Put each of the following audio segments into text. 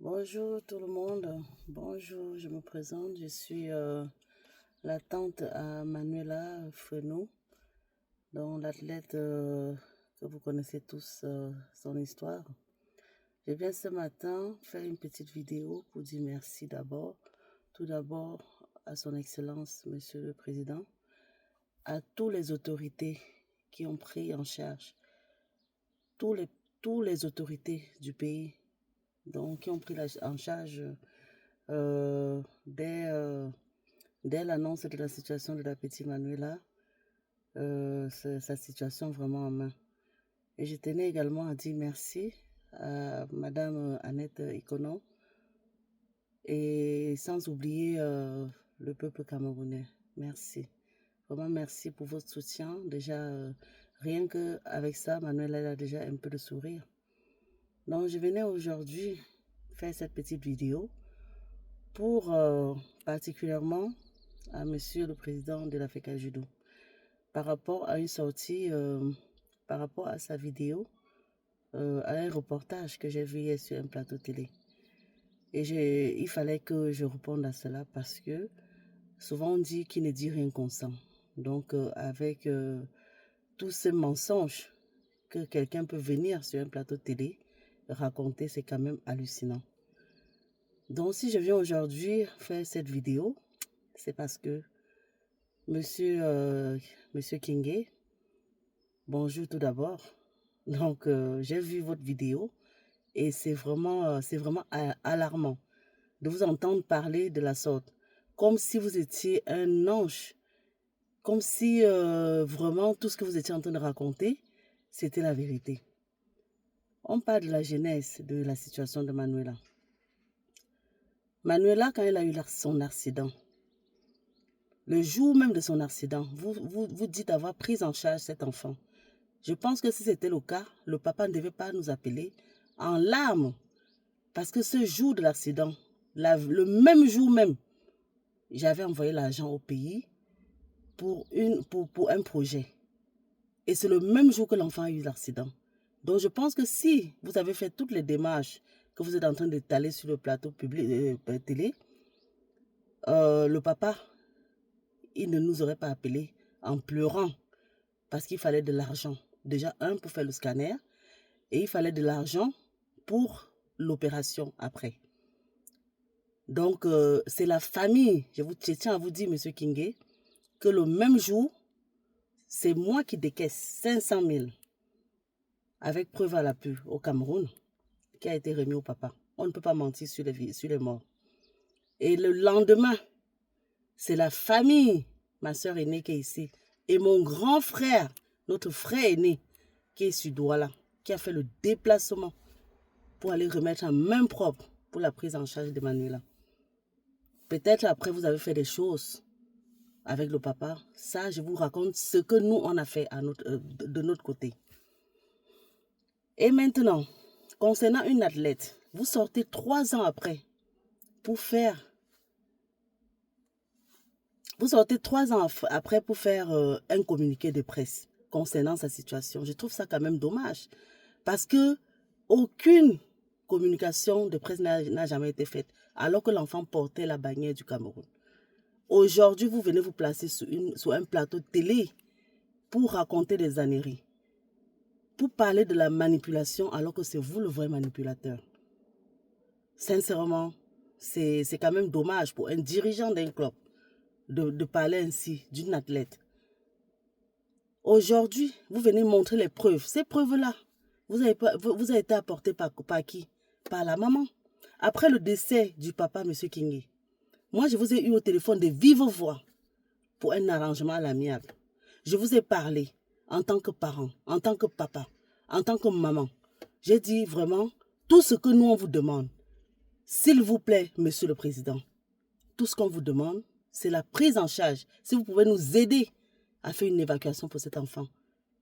Bonjour tout le monde. Bonjour, je me présente. Je suis la tante à Manuela Frenou, dont l'athlète que vous connaissez tous son histoire. Je viens ce matin faire une petite vidéo pour dire merci d'abord. Tout d'abord à son Excellence, Monsieur le Président, à toutes les autorités qui ont pris en charge, toutes les autorités du pays, donc qui ont pris en charge euh, dès, euh, dès l'annonce de la situation de la petite Manuela, sa situation vraiment en main. Et je tenais également à dire merci à Madame Annette Ikono et sans oublier le peuple camerounais. Merci. Vraiment merci pour votre soutien. Déjà, rien qu'avec ça, Manuela a déjà un peu de sourire. Donc, je venais aujourd'hui faire cette petite vidéo pour particulièrement à Monsieur le Président de l'Africa Judo par rapport à une sortie, par rapport à sa vidéo, à un reportage que j'ai vu hier sur un plateau télé. Et il fallait que je réponde à cela parce que souvent on dit qu'il ne dit rien consent. Donc avec tous ces mensonges que quelqu'un peut venir sur un plateau télé raconter, c'est quand même hallucinant. Donc si je viens aujourd'hui faire cette vidéo, c'est parce que Monsieur Kingé, bonjour tout d'abord. Donc, j'ai vu votre vidéo et c'est vraiment alarmant de vous entendre parler de la sorte, comme si vous étiez un ange, comme si vraiment tout ce que vous étiez en train de raconter, c'était la vérité. On parle de la genèse de la situation de Manuela. Manuela, quand elle a eu son accident, le jour même de son accident, vous dites avoir pris en charge cet enfant. Je pense que si c'était le cas, le papa ne devait pas nous appeler en larmes. Parce que ce jour de l'accident, le même jour même, j'avais envoyé l'argent au pays pour un projet. Et c'est le même jour que l'enfant a eu l'accident. Donc je pense que si vous avez fait toutes les démarches que vous êtes en train d'étaler sur le plateau public télé, le papa, il ne nous aurait pas appelé en pleurant parce qu'il fallait de l'argent. Déjà, pour faire le scanner et il fallait de l'argent pour l'opération après. Donc, c'est la famille. Je tiens à vous dire, Monsieur Kingé, que le même jour, c'est moi qui décaisse 500 000 avec preuve à l'appui au Cameroun qui a été remis au papa. On ne peut pas mentir sur les morts. Et le lendemain, c'est la famille, ma soeur aînée qui est ici, et mon grand frère, notre frère aîné, qui est sur Douala, qui a fait le déplacement pour aller remettre en main propre pour la prise en charge de Manuela. Peut-être après, vous avez fait des choses avec le papa. Ça, je vous raconte ce que nous, on a fait de notre côté. Et maintenant, concernant une athlète, vous sortez 3 ans après pour faire... Vous sortez 3 ans après pour faire un communiqué de presse concernant sa situation. Je trouve ça quand même dommage. Parce que aucune communication de presse n'a jamais été faite alors que l'enfant portait la bannière du Cameroun. Aujourd'hui, vous venez vous placer sur un plateau de télé pour raconter des âneries, pour parler de la manipulation alors que c'est vous le vrai manipulateur. Sincèrement, c'est quand même dommage pour un dirigeant d'un club de parler ainsi d'une athlète. Aujourd'hui, vous venez montrer les preuves. Ces preuves-là, vous avez été apportées par qui? Par la maman. Après le décès du papa, M. Kingé, moi, je vous ai eu au téléphone de vive voix pour un arrangement à l'amiable. Je vous ai parlé en tant que parent, en tant que papa, en tant que maman. J'ai dit vraiment tout ce que nous, on vous demande. S'il vous plaît, Monsieur le Président, tout ce qu'on vous demande, c'est la prise en charge. Si vous pouvez nous aider à faire une évacuation pour cet enfant.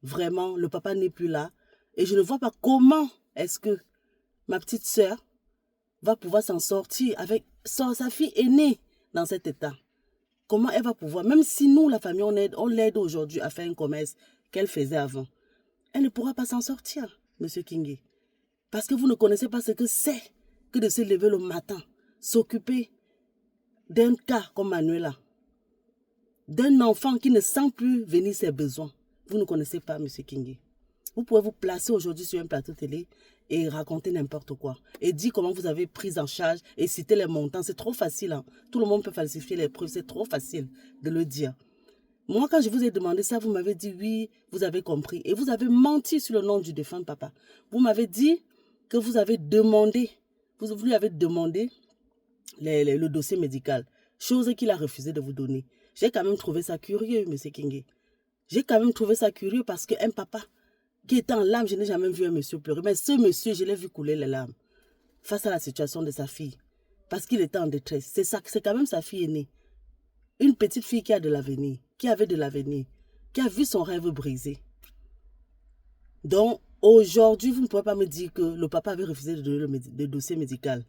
Vraiment, le papa n'est plus là. Et je ne vois pas comment est-ce que ma petite sœur va pouvoir s'en sortir avec sa fille aînée dans cet état. Comment elle va pouvoir, même si nous, la famille, on l'aide aujourd'hui à faire un commerce qu'elle faisait avant, elle ne pourra pas s'en sortir, Monsieur Kingé. Parce que vous ne connaissez pas ce que c'est que de se lever le matin, s'occuper d'un cas comme Manuela, d'un enfant qui ne sent plus venir ses besoins. Vous ne connaissez pas M. Kingé. Vous pouvez vous placer aujourd'hui sur un plateau télé et raconter n'importe quoi. Et dire comment vous avez pris en charge et citer les montants. C'est trop facile. Hein. Tout le monde peut falsifier les preuves. C'est trop facile de le dire. Moi, quand je vous ai demandé ça, vous m'avez dit oui, vous avez compris. Et vous avez menti sur le nom du défunt papa. Vous m'avez dit que vous avez demandé, vous lui avez demandé le dossier médical. Chose qu'il a refusé de vous donner. J'ai quand même trouvé ça curieux, M. Kingé. J'ai quand même trouvé ça curieux parce qu'un papa qui était en larmes, je n'ai jamais vu un monsieur pleurer. Mais ce monsieur, je l'ai vu couler les larmes face à la situation de sa fille. Parce qu'il était en détresse. C'est quand même sa fille aînée. Une petite fille qui a de l'avenir, qui avait de l'avenir, qui a vu son rêve brisé. Donc, aujourd'hui, vous ne pouvez pas me dire que le papa avait refusé de donner le dossier médical.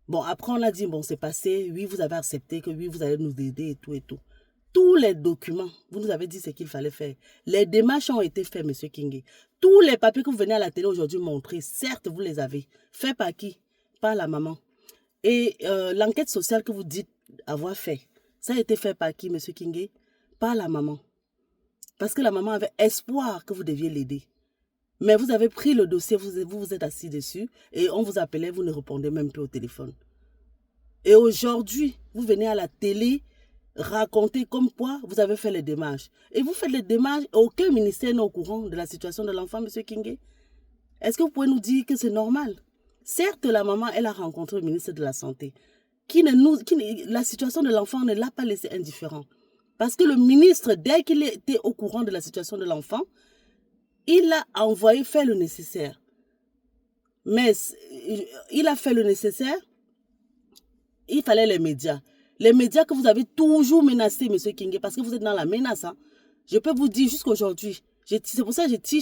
Bon, après, on a dit, bon, c'est passé. Oui, vous avez accepté que oui, vous allez nous aider et tout et tout. Tous les documents, vous nous avez dit ce qu'il fallait faire. Les démarches ont été faites, M. Kingé. Tous les papiers que vous venez à la télé aujourd'hui montrer, certes, vous les avez. Fait par qui? Par la maman. Et l'enquête sociale que vous dites avoir fait, ça a été fait par qui, M. Kingé? Par la maman. Parce que la maman avait espoir que vous deviez l'aider. Mais vous avez pris le dossier, vous êtes assis dessus et on vous appelait, vous ne répondez même plus au téléphone. Et aujourd'hui, vous venez à la télé raconter comme quoi vous avez fait les démarches. Et vous faites les démarches, aucun ministère n'est au courant de la situation de l'enfant, M. Kingé. Est-ce que vous pouvez nous dire que c'est normal? Certes, la maman, elle a rencontré le ministre de la Santé. La situation de l'enfant ne l'a pas laissé indifférent. Parce que le ministre, dès qu'il était au courant de la situation de l'enfant, il a envoyé faire le nécessaire. Mais il a fait le nécessaire, il fallait les médias. Les médias que vous avez toujours menacés, M. Kingé, parce que vous êtes dans la menace. Hein. Je peux vous dire jusqu'aujourd'hui, c'est pour ça que je tire